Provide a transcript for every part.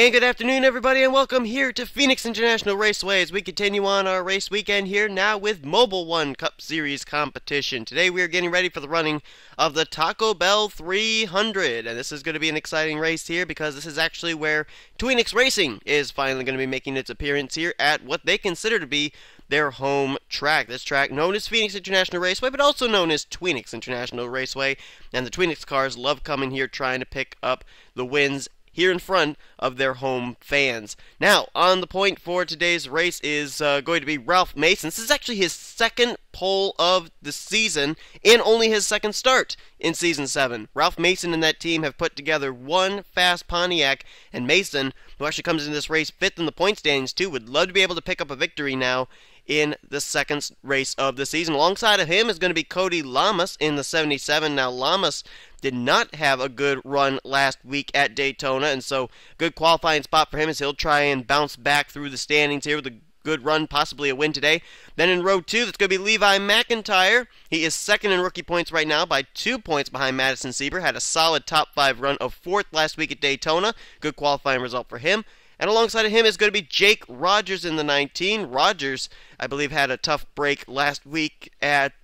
And good afternoon, everybody, and welcome here to Phoenix International Raceway as we continue on our race weekend here now with Mobil1 Cup Series competition. Today we are getting ready for the running of the Taco Bell 300, and this is going to be an exciting race here because this is actually where Twinex Racing is finally going to be making its appearance here at what they consider to be their home track. This track known as Phoenix International Raceway, but also known as Twinex International Raceway, and the Twinex cars love coming here trying to pick up the wins here in front of their home fans. Now, on the point for today's race is going to be Ralph Mason. This is actually his second pole of the season and only his second start in Season 7. Ralph Mason and that team have put together one fast Pontiac, and Mason, who actually comes into this race fifth in the point standings too, would love to be able to pick up a victory now in the second race of the season. Alongside of him is going to be Cody Lamas in the 77. Now, Lamas did not have a good run last week at Daytona, and so good qualifying spot for him as he'll try and bounce back through the standings here with a good run, possibly a win today. Then in row 2, that's going to be Levi McIntyre. He is second in rookie points right now by 2 points behind Madison Sieber. Had a solid top 5 run of 4th last week at Daytona. Good qualifying result for him. And alongside of him is going to be Jake Rogers in the 19. Rogers, I believe, had a tough break last week at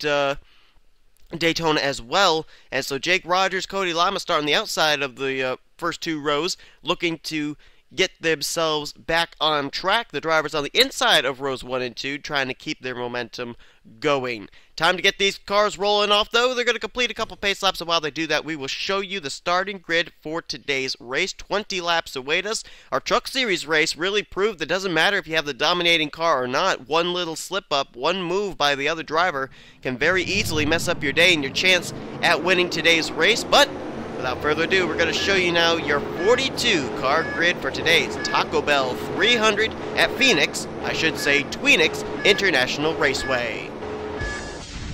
Daytona as well. And so Jake Rogers, Cody Lama start on the outside of the first 2 rows, looking to get themselves back on track. The drivers on the inside of rows 1 and 2 trying to keep their momentum going. Time to get these cars rolling off, though. They're going to complete a couple pace laps, and while they do that, we will show you the starting grid for today's race. 20 laps await us. Our Truck Series race really proved that it doesn't matter if you have the dominating car or not. One little slip-up, one move by the other driver can very easily mess up your day and your chance at winning today's race. But without further ado, we're going to show you now your 42 car grid for today's Taco Bell 300 at Phoenix, I should say Twinex International Raceway.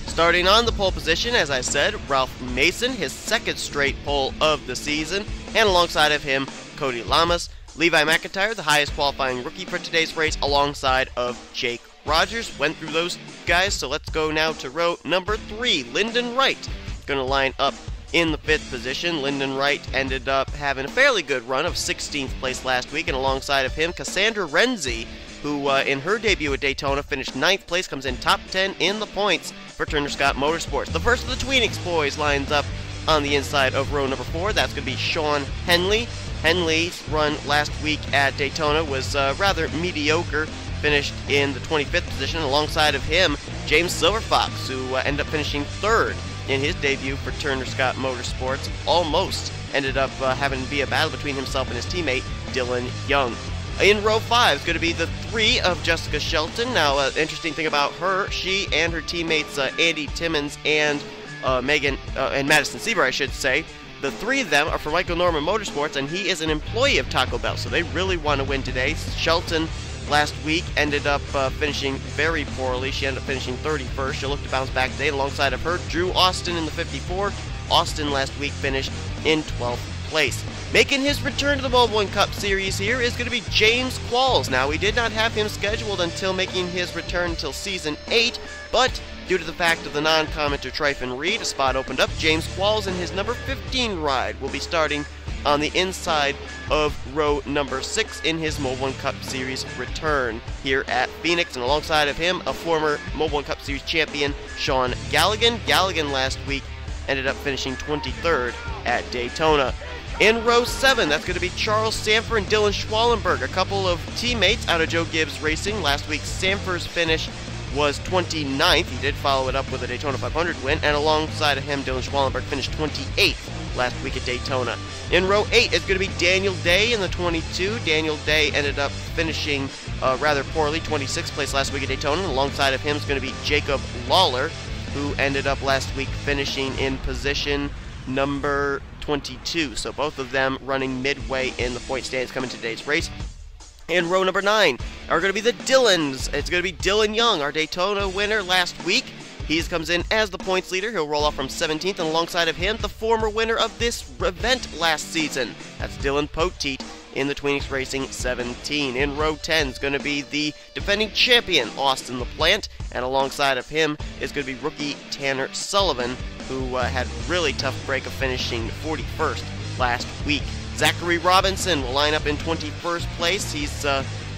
Starting on the pole position, as I said, Ralph Mason, his second straight pole of the season, and alongside of him, Cody Lamas. Levi McIntyre, the highest qualifying rookie for today's race, alongside of Jake Rogers. Went through those guys, so let's go now to row number 3. Lyndon Wright going to line up in the 5th position. Lyndon Wright ended up having a fairly good run of 16th place last week, and alongside of him, Cassandra Renzi, who in her debut at Daytona finished 9th place, comes in top 10 in the points for Turner Scott Motorsports. The first of the Twinex boys lines up on the inside of row number 4. That's going to be Shawn Henley. Henley's run last week at Daytona was rather mediocre, finished in the 25th position. Alongside of him, James Silverfox, who ended up finishing 3rd in his debut for Turner Scott Motorsports. Almost ended up having to be a battle between himself and his teammate, Dillon Young. In row 5 is going to be the 3 of Jessica Shelton. Now, interesting thing about her, she and her teammates Andy Timmons and Madison Sieber, I should say, the 3 of them are from Michael Norman Motorsports, and he is an employee of Taco Bell, so they really want to win today. Shelton last week ended up finishing very poorly. She ended up finishing 31st. She'll look to bounce back today. Alongside of her, Drew Austin in the 54. Austin last week finished in 12th place. Making his return to the Mobil1 Cup Series here is going to be James Qualls. Now, we did not have him scheduled until making his return until Season 8, but due to the fact of the non-commenter Tryphon Reed, a spot opened up. James Qualls in his number 15 ride will be starting on the inside of row number 6 in his Mobil1 Cup Series return here at Phoenix. And alongside of him, a former Mobil1 Cup Series champion, Sean Galligan. Galligan last week ended up finishing 23rd at Daytona. In row 7, that's going to be Charles Sanford and Dylan Schwallenberg, a couple of teammates out of Joe Gibbs Racing. Last week, Sanford's finish was 29th. He did follow it up with a Daytona 500 win, and alongside of him, Dylan Schwallenberg finished 28th last week at Daytona. In row 8 is going to be Daniel Day in the 22. Daniel Day ended up finishing rather poorly, 26th place last week at Daytona. Alongside of him is going to be Jacob Lawler, who ended up last week finishing in position number 22. So both of them running midway in the point standings coming to today's race. In row number 9 are going to be the Dillons. It's going to be Dillon Young, our Daytona winner last week. He comes in as the points leader. He'll roll off from 17th, and alongside of him, the former winner of this event last season. That's Dillon Poteet in the Twinex Racing 17. In row 10 is going to be the defending champion, Austin LaPlante, and alongside of him is going to be rookie Tanner Sullivan, who had a really tough break of finishing 41st last week. Zachary Robinson will line up in 21st place. He's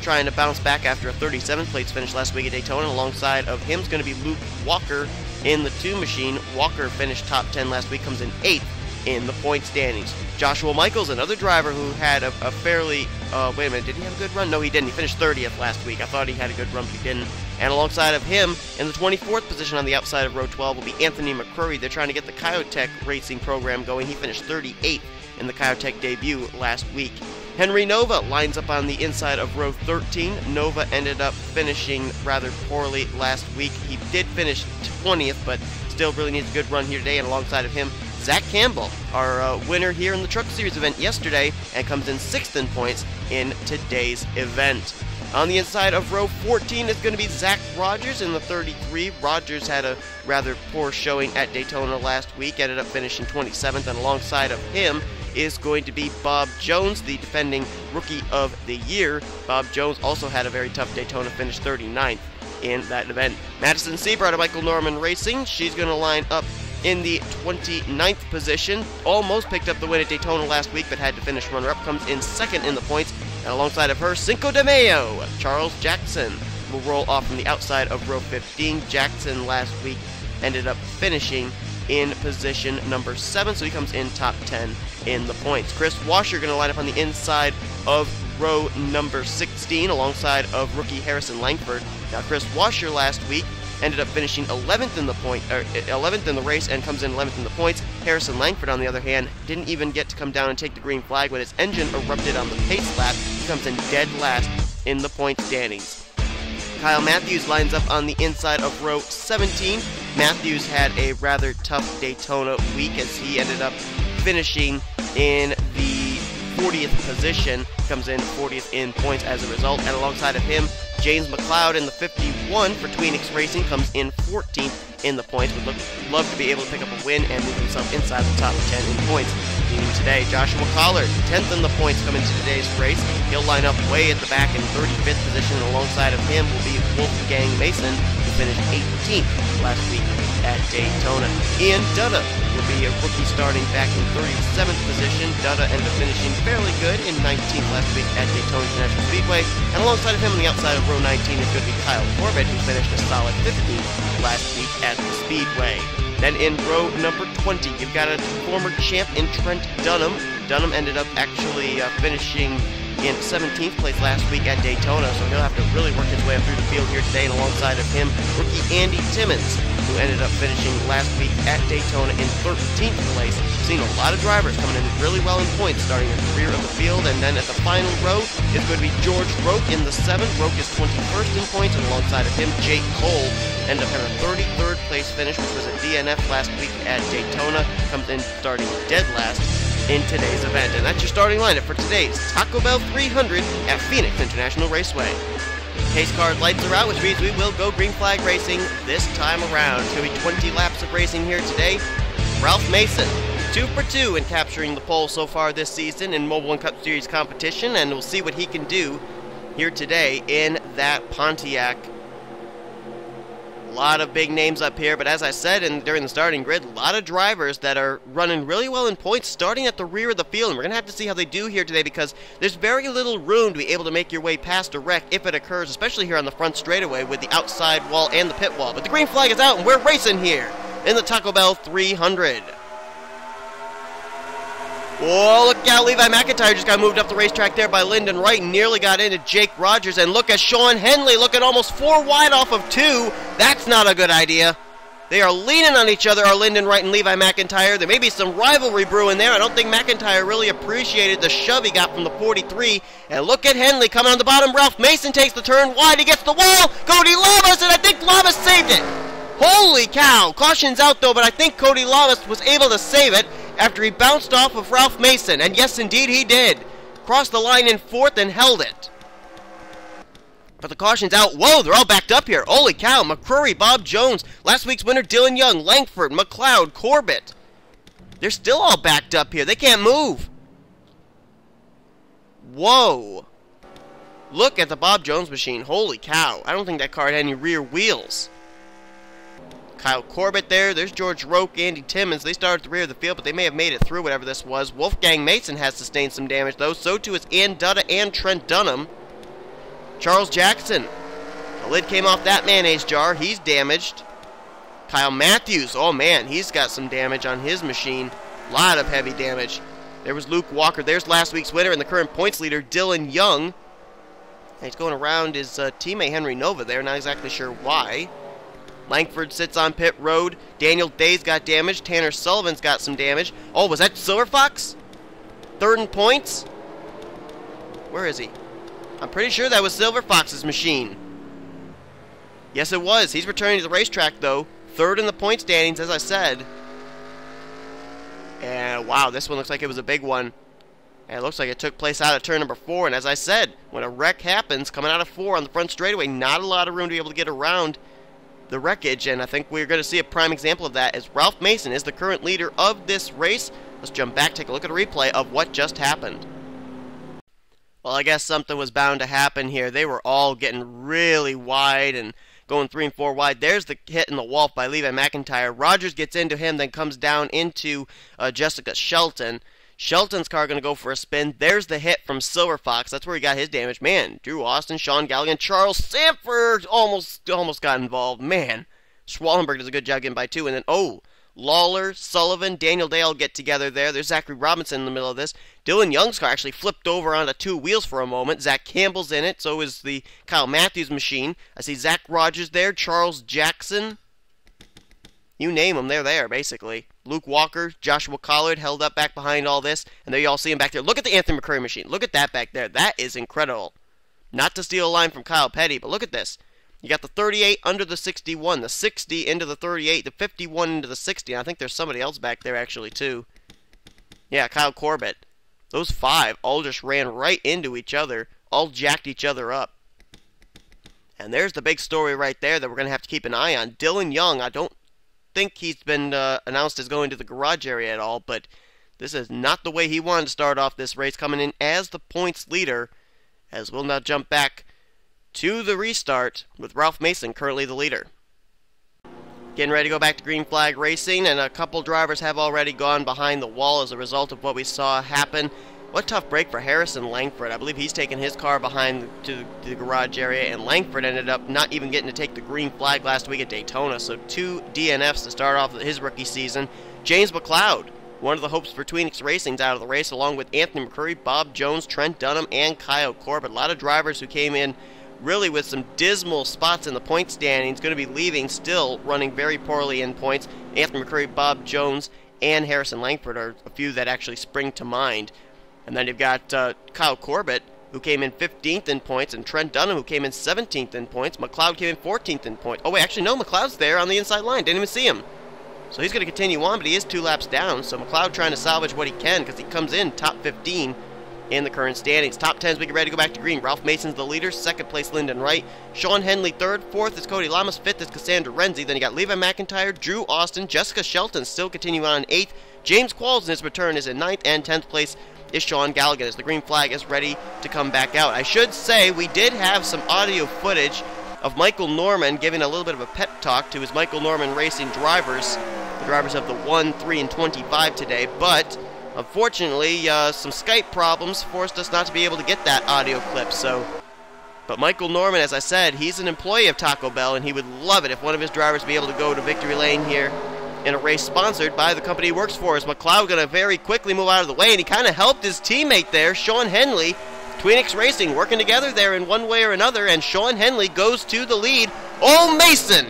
trying to bounce back after a 37th place finish last week at Daytona. Alongside of him is going to be Luke Walker in the 2 machine. Walker finished top 10 last week, comes in 8th in the point standings. Joshua Michaels, another driver who had a fairly, wait a minute, did he have a good run? No, he didn't. He finished 30th last week. I thought he had a good run, but he didn't. And alongside of him, in the 24th position on the outside of row 12, will be Anthony McCrory. They're trying to get the Kyotech racing program going. He finished 38th in the Kyotech debut last week. Henry Nova lines up on the inside of row 13. Nova ended up finishing rather poorly last week. He did finish 20th, but still really needs a good run here today. And alongside of him, Zach Campbell, our winner here in the Truck Series event yesterday, and comes in 6th in points in today's event. On the inside of row 14 is going to be Zach Rogers in the 33. Rogers had a rather poor showing at Daytona last week, ended up finishing 27th, and alongside of him is going to be Bob Jones, the defending Rookie of the Year. Bob Jones also had a very tough Daytona, finished 39th in that event. Madison Seaver out of Michael Norman Racing, she's going to line up in the 29th position. Almost picked up the win at Daytona last week, but had to finish runner-up. Comes in 2nd in the points. And alongside of her, Cinco de Mayo, Charles Jackson will roll off from the outside of row 15. Jackson last week ended up finishing in position number 7, so he comes in top 10 in the points. Chris Washer going to line up on the inside of row number 16 alongside of rookie Harrison Langford. Now, Chris Washer last week ended up finishing 11th in the 11th in the race, and comes in 11th in the points. Harrison Langford, on the other hand, didn't even get to come down and take the green flag when his engine erupted on the pace lap. He comes in dead last in the point standings. Kyle Matthews lines up on the inside of row 17. Matthews had a rather tough Daytona week as he ended up finishing in the 40th position. Comes in 40th in points as a result. And alongside of him, James McCloud in the 51 for Twinex Racing comes in 14th in the points. Would love to be able to pick up a win and move himself inside the top 10 in points. Leading today, Joshua Collard, 10th in the points coming into today's race. He'll line up way at the back in 35th position, and alongside of him will be Wolfgang Mason, who finished 18th last week at Daytona. Ian Dutta will be a rookie starting back in 37th position. Dutta ended up finishing fairly good in 19th last week at Daytona International Speedway. And alongside of him on the outside of row 19 is going to be Kyle Corbett, who finished a solid 15th last week at the Speedway. Then in row number 20, you've got a former champ in Trent Dunham. Dunham ended up actually finishing in 17th place last week at Daytona, so he'll have to really work his way up through the field here today. And alongside of him, rookie Andy Timmons, who ended up finishing last week at Daytona in 13th place. Seen a lot of drivers coming in really well in points, starting at the rear of the field. And then at the final row is going to be George Roque in the 7th. Roque is 21st in points, and alongside of him, Jake Cole ended up having a 33rd place finish, which was a DNF last week at Daytona. Comes in starting dead last in today's event. And that's your starting lineup for today's Taco Bell 300 at Phoenix International Raceway. Pace car lights are out, which means we will go green flag racing this time around. It's going to be 20 laps of racing here today. Ralph Mason, 2 for 2 in capturing the pole so far this season in Mobil1 Cup Series competition, and we'll see what he can do here today in that Pontiac. A lot of big names up here, but as I said during the starting grid, a lot of drivers that are running really well in points starting at the rear of the field, and we're going to have to see how they do here today because there's very little room to be able to make your way past a wreck if it occurs, especially here on the front straightaway with the outside wall and the pit wall. But the green flag is out, and we're racing here in the Taco Bell 300. Oh, look out, Levi McIntyre just got moved up the racetrack there by Lyndon Wright and nearly got into Jake Rogers. And look at Shawn Henley, look at almost 4 wide off of 2. That's not a good idea. They are leaning on each other, are Lyndon Wright and Levi McIntyre. There may be some rivalry brewing there. I don't think McIntyre really appreciated the shove he got from the 43. And look at Henley coming on the bottom. Ralph Mason takes the turn wide. He gets the wall. Cody Lamas, and I think Lamas saved it. Holy cow. Caution's out, though, but I think Cody Lamas was able to save it after he bounced off of Ralph Mason. And yes, indeed, he did. Crossed the line in 4th and held it. But the caution's out. Whoa, they're all backed up here. Holy cow. McCrory, Bob Jones, last week's winner Dillon Young, Langford, McCloud, Corbett. They're still all backed up here. They can't move. Whoa. Look at the Bob Jones machine. Holy cow. I don't think that car had any rear wheels. Kyle Corbett there. There's George Roque, Andy Timmons. They started at the rear of the field, but they may have made it through whatever this was. Wolfgang Mason has sustained some damage, though. So too is Ann Dutta and Trent Dunham. Charles Jackson. The lid came off that mayonnaise jar. He's damaged. Kyle Matthews. Oh, man. He's got some damage on his machine. A lot of heavy damage. There was Luke Walker. There's last week's winner and the current points leader, Dillon Young. And he's going around his teammate Henry Nova there. Not exactly sure why. Langford sits on pit road. Daniel Day's got damage. Tanner Sullivan's got some damage. Oh, was that Silver Fox? Third in points? Where is he? I'm pretty sure that was Silver Fox's machine. Yes, it was. He's returning to the racetrack, though. Third in the point standings, as I said. And, wow, this one looks like it was a big one. And it looks like it took place out of turn number 4. And as I said, when a wreck happens, coming out of 4 on the front straightaway, not a lot of room to be able to get around the wreckage, and I think we're going to see a prime example of that as Ralph Mason is the current leader of this race. Let's jump back, take a look at a replay of what just happened. Well, I guess something was bound to happen here. They were all getting really wide and going 3 and 4 wide. There's the hit in the wall by Levi McIntyre. Rogers gets into him, then comes down into Jessica Shelton. Shelton's car going to go for a spin. There's the hit from Silver Fox. That's where he got his damage. Man, Drew Austin, Sean Galligan, Charles Sanford almost got involved. Man, Schwallenberg does a good job getting by 2. And then, oh, Lawler, Sullivan, Daniel Day all get together there. There's Zachary Robinson in the middle of this. Dillon Young's car actually flipped over onto 2 wheels for a moment. Zach Campbell's in it. So is the Kyle Matthews machine. I see Zach Rogers there, Charles Jackson. You name them, they're there, basically. Luke Walker, Joshua Collard held up back behind all this. And there you all see him back there. Look at the Anthony McCurry machine. Look at that back there. That is incredible. Not to steal a line from Kyle Petty, but look at this. You got the 38 under the 61, the 60 into the 38, the 51 into the 60. And I think there's somebody else back there, actually, too. Yeah, Kyle Corbett. Those 5 all just ran right into each other, all jacked each other up. And there's the big story right there that we're going to have to keep an eye on. Dillon Young, I don't think he's been announced as going to the garage area at all, but this is not the way he wanted to start off this race, coming in as the points leader, as we'll now jump back to the restart with Ralph Mason currently the leader. Getting ready to go back to green flag racing, and a couple drivers have already gone behind the wall as a result of what we saw happen. What a tough break for Harrison Langford. I believe he's taken his car behind to the garage area, and Langford ended up not even getting to take the green flag last week at Daytona. So 2 DNFs to start off his rookie season. James McCloud, one of the hopes for Twinex Racing's out of the race, along with Anthony McCurry, Bob Jones, Trent Dunham, and Kyle Corbett. A lot of drivers who came in really with some dismal spots in the point standings, going to be leaving still running very poorly in points. Anthony McCurry, Bob Jones, and Harrison Langford are a few that actually spring to mind. And then you've got Kyle Corbett, who came in 15th in points, and Trent Dunham, who came in 17th in points. McCloud came in 14th in points. Oh, wait, actually, no, McCloud's there on the inside line. Didn't even see him. So he's going to continue on, but he is 2 laps down. So McCloud trying to salvage what he can because he comes in top 15 in the current standings. Top 10 as we get ready to go back to green. Ralph Mason's the leader. 2nd place, Lyndon Wright. Shawn Henley 3rd. 4th is Cody Lamas. 5th is Cassandra Renzi. Then you got Levi McIntyre, Drew Austin, Jessica Shelton still continuing on in 8th. James Qualls in his return is in 9th, and 10th place is Sean Galligan as the green flag is ready to come back out. I should say we did have some audio footage of Michael Norman giving a little bit of a pep talk to his Michael Norman Racing drivers, the drivers of the 1, 3, and 25 today, but unfortunately some Skype problems forced us not to be able to get that audio clip. But Michael Norman, as I said, he's an employee of Taco Bell, and he would love it if one of his drivers be able to go to victory lane here in a race sponsored by the company he works for. Is McCloud going to very quickly move out of the way, and he kind of helped his teammate there, Shawn Henley. Twinex Racing working together there in one way or another, and Shawn Henley goes to the lead. Oh, Mason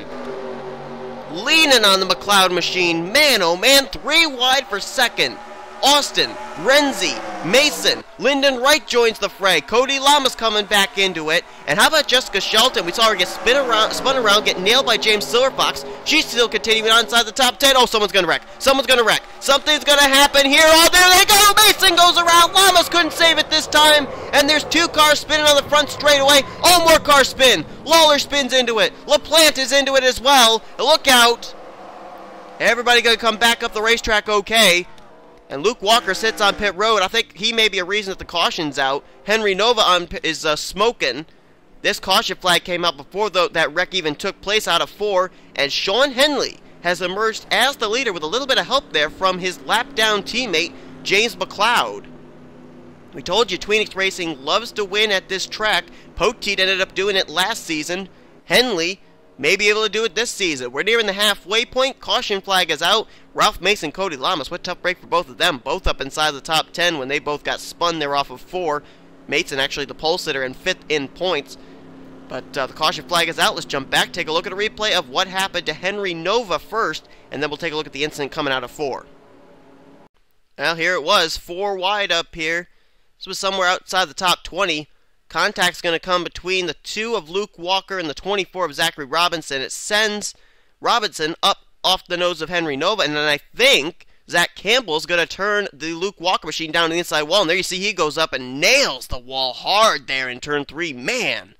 leaning on the McCloud machine. Man, oh man, 3 wide for 2nd. Austin, Renzi, Mason, Lyndon Wright joins the fray. Cody Lamas coming back into it. And how about Jessica Shelton? We saw her get spun around, get nailed by James Silverfox. She's still continuing on inside the top 10. Oh, someone's going to wreck. Someone's going to wreck. Something's going to happen here. Oh, there they go. Mason goes around. Lamas couldn't save it this time. And there's 2 cars spinning on the front straightaway. Oh, more cars spin. Lawler spins into it. LaPlante is into it as well. Look out. Everybody going to come back up the racetrack okay. And Luke Walker sits on pit road. I think he may be a reason that the caution's out. Henry Nova is smoking. This caution flag came out before that wreck even took place out of 4, and Shawn Henley has emerged as the leader with a little bit of help there from his lap-down teammate, James McCloud. We told you Twinex Racing loves to win at this track. Poteet ended up doing it last season. Henley may be able to do it this season. We're nearing the halfway point. Caution flag is out. Ralph Mason, Cody Lamas. What a tough break for both of them. Both up inside the top 10 when they both got spun there off of 4. Mason actually the pole sitter and 5th in points. But the caution flag is out. Let's jump back, take a look at a replay of what happened to Henry Nova first, and then we'll take a look at the incident coming out of 4. Well, here it was, 4 wide up here. This was somewhere outside the top 20. Contact's going to come between the 2 of Luke Walker and the 24 of Zachary Robinson. It sends Robinson up off the nose of Henry Nova, and then I think Zach Campbell's going to turn the Luke Walker machine down to the inside wall, and there you see he goes up and nails the wall hard there in turn 3. Man,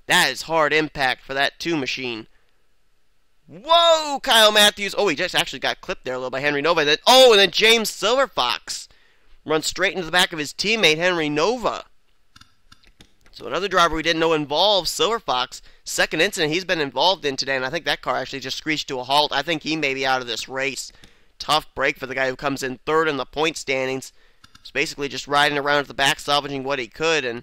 that is hard impact for that 2 machine. Whoa, Kyle Matthews. Oh, he just actually got clipped there a little by Henry Nova. And then James Silverfox runs straight into the back of his teammate, Henry Nova. So another driver we didn't know involved, Silverfox. Second incident he's been involved in today, and I think that car actually just screeched to a halt. I think he may be out of this race. Tough break for the guy who comes in 3rd in the point standings. He's basically just riding around at the back, salvaging what he could, and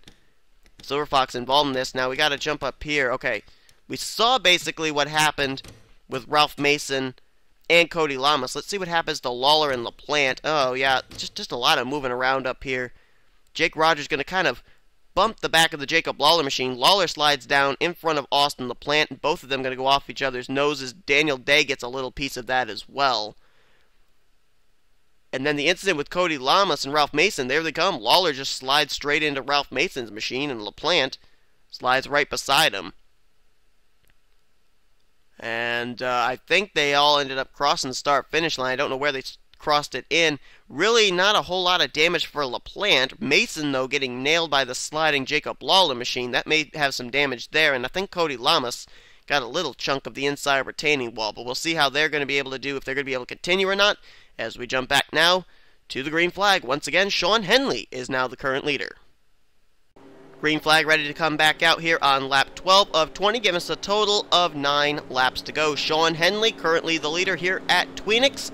Silverfox involved in this. Now we got to jump up here. Okay, we saw basically what happened with Ralph Mason and Cody Lamas. Let's see what happens to Lawler and LaPlante. Oh, yeah, just a lot of moving around up here. Jake Rogers going to kind of bump the back of the Jacob Lawler machine. Lawler slides down in front of Austin LaPlante, and both of them going to go off each other's noses. Daniel Day gets a little piece of that as well. And then the incident with Cody Lamas and Ralph Mason, there they come. Lawler just slides straight into Ralph Mason's machine, and LaPlante slides right beside him. And I think they all ended up crossing the start-finish line. I don't know where they crossed it in. Really not a whole lot of damage for LaPlante. Mason, though, getting nailed by the sliding Jacob Lawler machine. That may have some damage there. And I think Cody Lamas got a little chunk of the inside retaining wall. But we'll see how they're going to be able to do, if they're going to be able to continue or not, as we jump back now to the green flag. Once again, Shawn Henley is now the current leader. Green flag ready to come back out here on lap 12 of 20, giving us a total of 9 laps to go. Shawn Henley, currently the leader here at Twinex.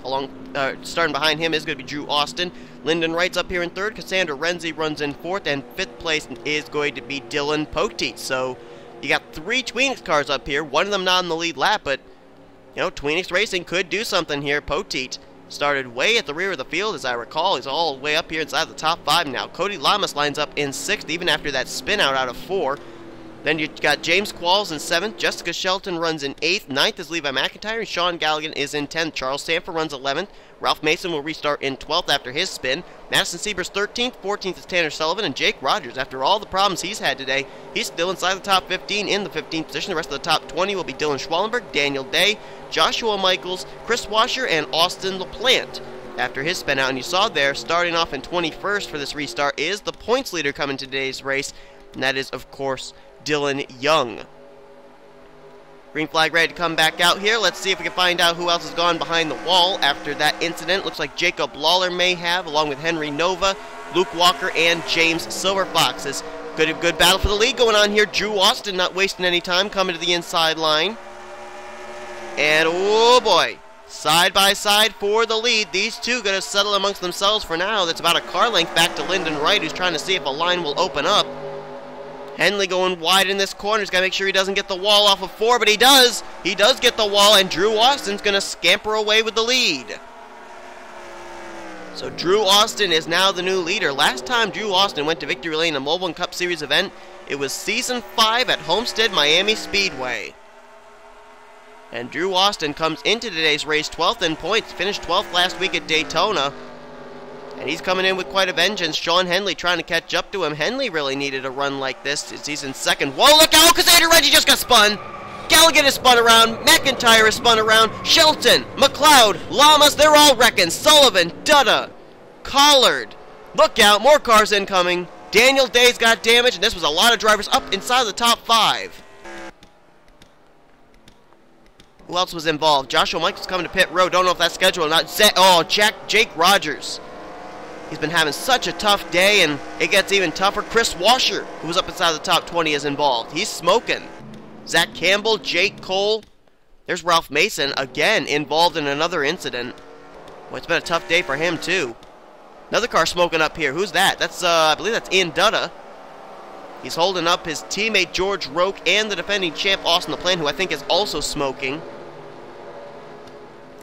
Starting behind him is going to be Drew Austin. Lyndon Wright's up here in 3rd. Cassandra Renzi runs in 4th. And 5th place is going to be Dillon Poteet. So you got 3 Twinex cars up here. One of them not in the lead lap, but you know, Twinex Racing could do something here. Poteet started way at the rear of the field, as I recall. He's all the way up here inside the top 5 now. Cody Lamas lines up in 6th, even after that spin out of 4. Then you got James Qualls in 7th. Jessica Shelton runs in 8th. 9th is Levi McIntyre, and Sean Galligan is in 10th. Charles Sanford runs 11th. Ralph Mason will restart in 12th after his spin. Madison Sieber's 13th. 14th is Tanner Sullivan. And Jake Rogers, after all the problems he's had today, he's still inside the top 15 in the 15th position. The rest of the top 20 will be Dylan Schwallenberg, Daniel Day, Joshua Michaels, Chris Washer, and Austin LaPlante after his spin out. And you saw there, starting off in 21st for this restart, is the points leader coming to today's race, and that is, of course, Dillon Young. Green flag ready to come back out here. Let's see if we can find out who else has gone behind the wall after that incident. Looks like Jacob Lawler may have, along with Henry Nova, Luke Walker, and James Silverfox. It's good battle for the lead going on here. Drew Austin not wasting any time, coming to the inside line. And oh boy, side by side for the lead. These two going to settle amongst themselves for now. That's about a car length back to Lyndon Wright, who's trying to see if a line will open up. Henley going wide in this corner. He's got to make sure he doesn't get the wall off of 4, but he does. He does get the wall, and Drew Austin's going to scamper away with the lead. So Drew Austin is now the new leader. Last time Drew Austin went to victory lane in a Mobil1 Cup Series event, it was Season 5 at Homestead Miami Speedway. And Drew Austin comes into today's race 12th in points. Finished 12th last week at Daytona. And he's coming in with quite a vengeance. Shawn Henley trying to catch up to him. Henley really needed a run like this. He's in 2nd. Whoa, look out! Cassandra Reggie just got spun. Galligan is spun around. McIntyre is spun around. Shelton, McCloud, Lamas, they're all wrecking. Sullivan, Dutta, Collard. Look out, more cars incoming. Daniel Day's got damage, and this was a lot of drivers up inside the top 5. Who else was involved? Joshua Michaels coming to pit road. Don't know if that's scheduled or not. Jake Rogers. He's been having such a tough day, and it gets even tougher. Chris Washer, who was up inside the top 20, is involved. He's smoking. Zach Campbell, Jake Cole. There's Ralph Mason, again, involved in another incident. Boy, it's been a tough day for him, too. Another car smoking up here. Who's that? That's, I believe that's Ian Dutta. He's holding up his teammate George Roque and the defending champ Austin LaPlante, who I think is also smoking.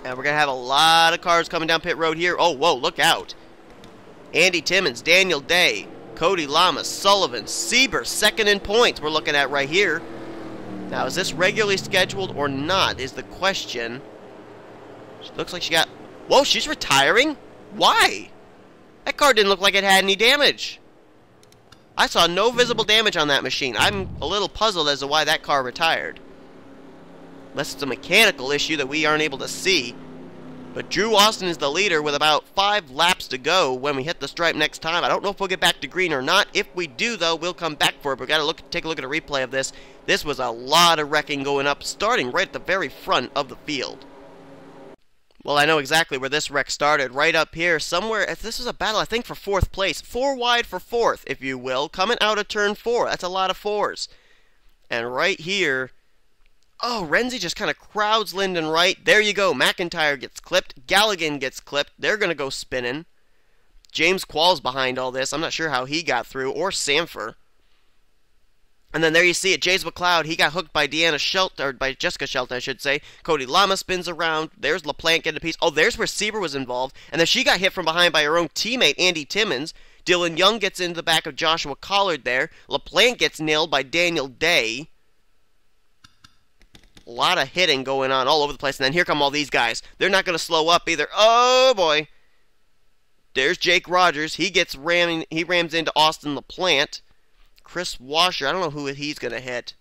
And we're going to have a lot of cars coming down pit road here. Oh, whoa, look out. Andy Timmons, Daniel Day, Cody Lamas, Sullivan, Sieber, second in points we're looking at right here. Now, is this regularly scheduled or not is the question. She looks like she got... Whoa, she's retiring? Why? That car didn't look like it had any damage. I saw no visible damage on that machine. I'm a little puzzled as to why that car retired. Unless it's a mechanical issue that we aren't able to see. But Drew Austin is the leader with about 5 laps to go when we hit the stripe next time. I don't know if we'll get back to green or not. If we do, though, we'll come back for it. We've got to take a look at a replay of this. This was a lot of wrecking going up, starting right at the very front of the field. Well, I know exactly where this wreck started. Right up here, somewhere. This was a battle, I think, for 4th place. 4 wide for 4th, if you will. Coming out of turn 4. That's a lot of 4s. And right here... Oh, Renzi just kind of crowds Lyndon right. There you go. McIntyre gets clipped. Galligan gets clipped. They're going to go spinning. James Quall's behind all this. I'm not sure how he got through. Or Sanford. And then there you see it. James McCloud, he got hooked by by Jessica Shelton, I should say. Cody Lama spins around. There's LaPlante getting a piece. Oh, there's where Sieber was involved. And then she got hit from behind by her own teammate, Andy Timmons. Dillon Young gets into the back of Joshua Collard there. LaPlante gets nailed by Daniel Day. A lot of hitting going on all over the place. And then here come all these guys. They're not going to slow up either. Oh, boy. There's Jake Rogers. He rams into Austin LaPlante. Chris Washer. I don't know who he's going to hit.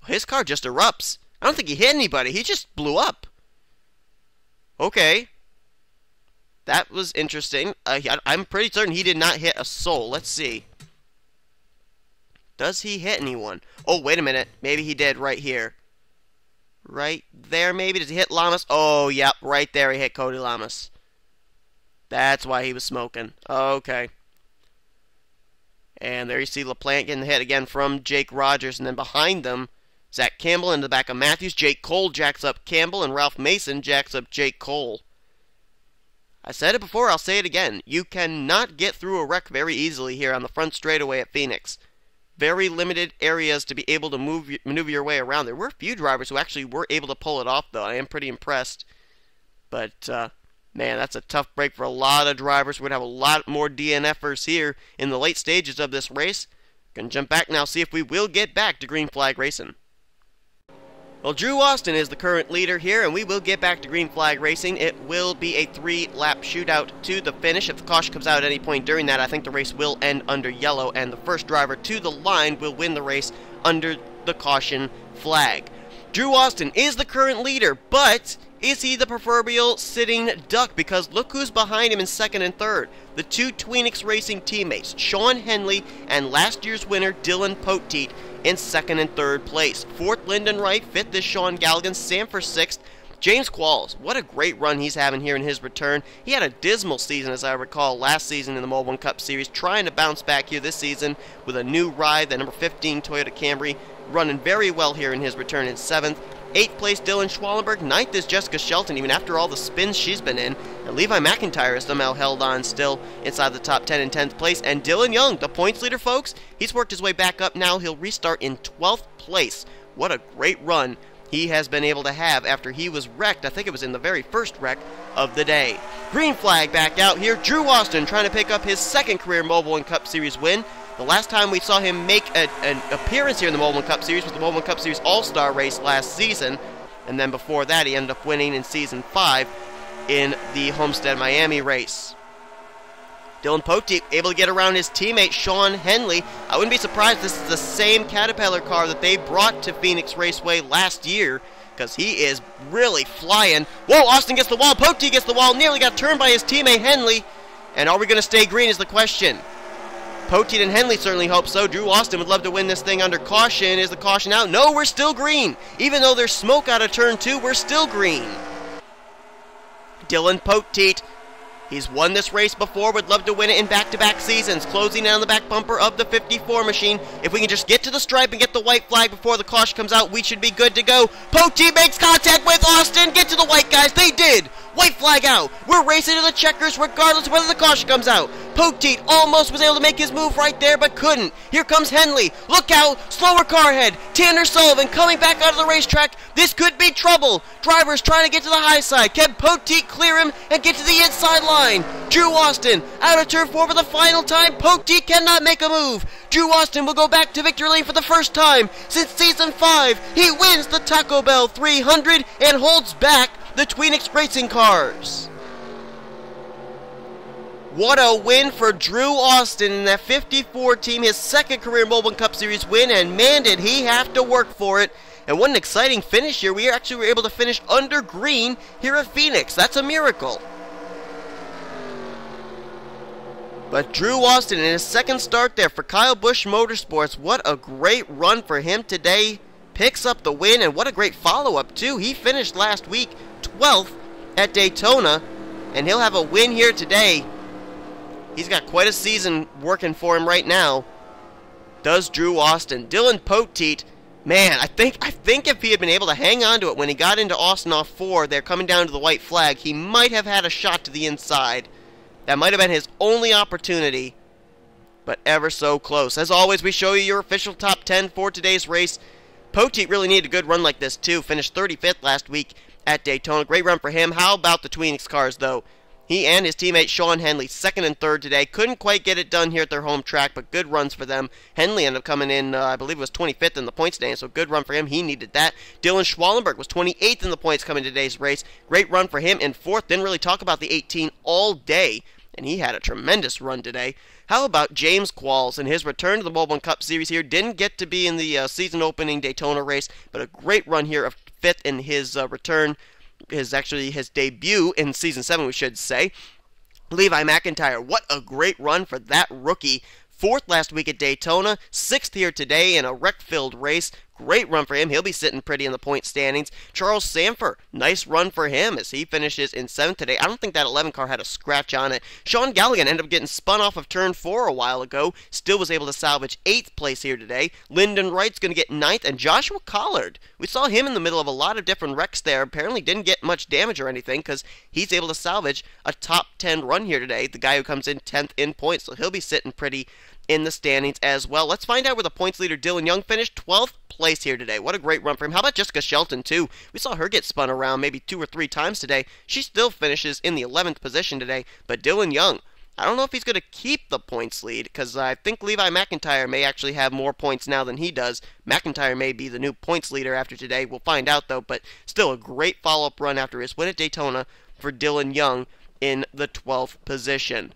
His car just erupts. I don't think he hit anybody. He just blew up. Okay. That was interesting. I'm pretty certain he did not hit a soul. Let's see. Does he hit anyone? Oh, wait a minute. Maybe he did right here. Right there, maybe? Does he hit Lamas? Oh, yep, right there he hit Cody Lamas. That's why he was smoking. Okay. And there you see LaPlante getting hit again from Jake Rogers. And then behind them, Zach Campbell in the back of Matthews. Jake Cole jacks up Campbell, and Ralph Mason jacks up Jake Cole. I said it before, I'll say it again. You cannot get through a wreck very easily here on the front straightaway at Phoenix. Very limited areas to be able to maneuver your way around. There were a few drivers who actually were able to pull it off, though. I am pretty impressed. But, man, that's a tough break for a lot of drivers. We're going to have a lot more DNFers here in the late stages of this race. Going to jump back now, see if we will get back to green flag racing. Well, Drew Austin is the current leader here, and we will get back to green flag racing. It will be a 3-lap shootout to the finish. If the caution comes out at any point during that, I think the race will end under yellow, and the first driver to the line will win the race under the caution flag. Drew Austin is the current leader, but is he the proverbial sitting duck? Because look who's behind him in second and third. The 2 Twinex Racing teammates, Shawn Henley and last year's winner, Dillon Poteet, in second and third place. 4th, Lyndon Wright. 5th is Sean Galligan. Sanford 6th. James Qualls, what a great run he's having here in his return. He had a dismal season, as I recall, last season in the Mobil1 Cup Series, trying to bounce back here this season with a new ride, the number 15 Toyota Camry, running very well here in his return in 7th. 8th place, Dylan Schwallenberg. 9th is Jessica Shelton, even after all the spins she's been in. And Levi McIntyre has somehow held on still inside the top 10 in 10th place. And Dillon Young, the points leader, folks, he's worked his way back up now. He'll restart in 12th place. What a great run he has been able to have after he was wrecked. I think it was in the very first wreck of the day. Green flag back out here. Drew Austin trying to pick up his 2nd career Mobil1 Cup Series win. The last time we saw him make an appearance here in the Mobil1 Cup Series was the Mobil1 Cup Series All-Star race last season. And then before that, he ended up winning in Season 5 in the Homestead Miami race. Dillon Poteet able to get around his teammate, Shawn Henley. I wouldn't be surprised this is the same Caterpillar car that they brought to Phoenix Raceway last year, because he is really flying. Whoa, Austin gets the wall. Poteet gets the wall. Nearly got turned by his teammate, Henley. And are we going to stay green is the question. Poteet and Henley certainly hope so. Drew Austin would love to win this thing under caution. Is the caution out? No, we're still green. Even though there's smoke out of turn 2, we're still green. Dillon Poteet He's won this race before, would love to win it in back-to-back seasons. Closing in on the back bumper of the 54 machine. If we can just get to the stripe and get the white flag before the caution comes out, we should be good to go. Poteet makes contact with Austin. Get to the white, guys. They did. White flag out. We're racing to the checkers regardless of whether the caution comes out. Poteet almost was able to make his move right there, but couldn't. Here comes Henley. Look out. Slower car ahead. Tanner Sullivan coming back out of the racetrack. This could be trouble. Drivers trying to get to the high side. Can Poteet clear him and get to the inside line? Drew Austin out of turn 4 for the final time. Poteet cannot make a move. Drew Austin will go back to victory lane for the first time since season 5. He wins the Taco Bell 300 and holds back the Twinex racing cars. What a win for Drew Austin in that 54 team, his second career Mobil1 Cup Series win, and man did he have to work for it. And what an exciting finish here. We actually were able to finish under green here at Phoenix. That's a miracle. But Drew Austin in his second start there for Kyle Busch Motorsports, what a great run for him today. Picks up the win, and what a great follow-up too. He finished last week 12th at Daytona, and he'll have a win here today. He's got quite a season working for him right now. Does Drew Austin. Dillon Poteet, man, I think if he had been able to hang on to it when he got into Austin off 4, they're coming down to the white flag, he might have had a shot to the inside. That might have been his only opportunity, but ever so close. As always, we show you your official top 10 for today's race. Poteet really needed a good run like this too. Finished 35th last week at Daytona. Great run for him. How about the Twinex cars though? He and his teammate Shawn Henley, 2nd and 3rd today. Couldn't quite get it done here at their home track, but good runs for them. Henley ended up coming in, I believe it was 25th in the points today, so good run for him. He needed that. Dylan Schwallenberg was 28th in the points coming to today's race. Great run for him in 4th. Didn't really talk about the 18 all day, and he had a tremendous run today. How about James Qualls and his return to the Mobil1 Cup Series here? Didn't get to be in the season-opening Daytona race, but a great run here of 5th in his return. His debut in Season 7, we should say. Levi McIntyre, what a great run for that rookie. 4th last week at Daytona, 6th here today in a wreck-filled race. Great run for him. He'll be sitting pretty in the point standings. Charles Sanford, nice run for him as he finishes in 7th today. I don't think that 11 car had a scratch on it. Sean Galligan ended up getting spun off of turn 4 a while ago. Still was able to salvage 8th place here today. Lyndon Wright's going to get 9th. And Joshua Collard, we saw him in the middle of a lot of different wrecks there. Apparently didn't get much damage or anything because he's able to salvage a top 10 run here today. The guy who comes in 10th in points. So he'll be sitting pretty in the standings as well. Let's find out where the points leader Dillon Young finished. 12th place here today. What a great run for him. How about Jessica Shelton too? We saw her get spun around maybe 2 or 3 times today. She still finishes in the 11th position today. But Dillon Young, I don't know if he's going to keep the points lead because I think Levi McIntyre may actually have more points now than he does. McIntyre may be the new points leader after today. We'll find out though, but still a great follow-up run after his win at Daytona for Dillon Young in the 12th position.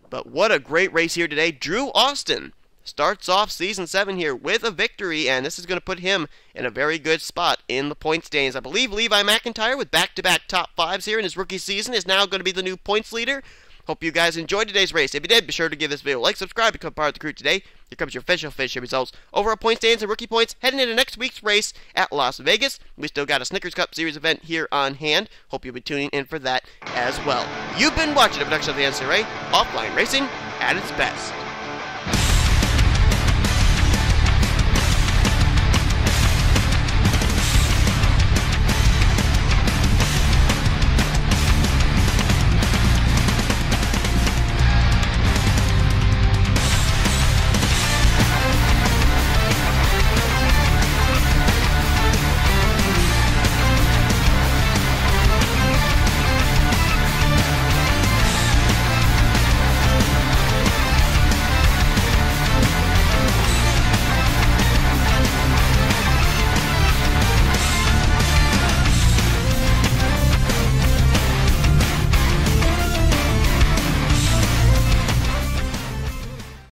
But what a great race here today. Drew Austin starts off Season 7 here with a victory, and this is going to put him in a very good spot in the points standings. I believe Levi McIntyre, with back-to-back top 5s here in his rookie season, is now going to be the new points leader. Hope you guys enjoyed today's race. If you did, be sure to give this video a like, subscribe, become part of the crew today. Here comes your official results over our point standings and rookie points heading into next week's race at Las Vegas. We still got a Snickers Cup Series event here on hand. Hope you'll be tuning in for that as well. You've been watching a production of the NNSCRA, offline racing at its best.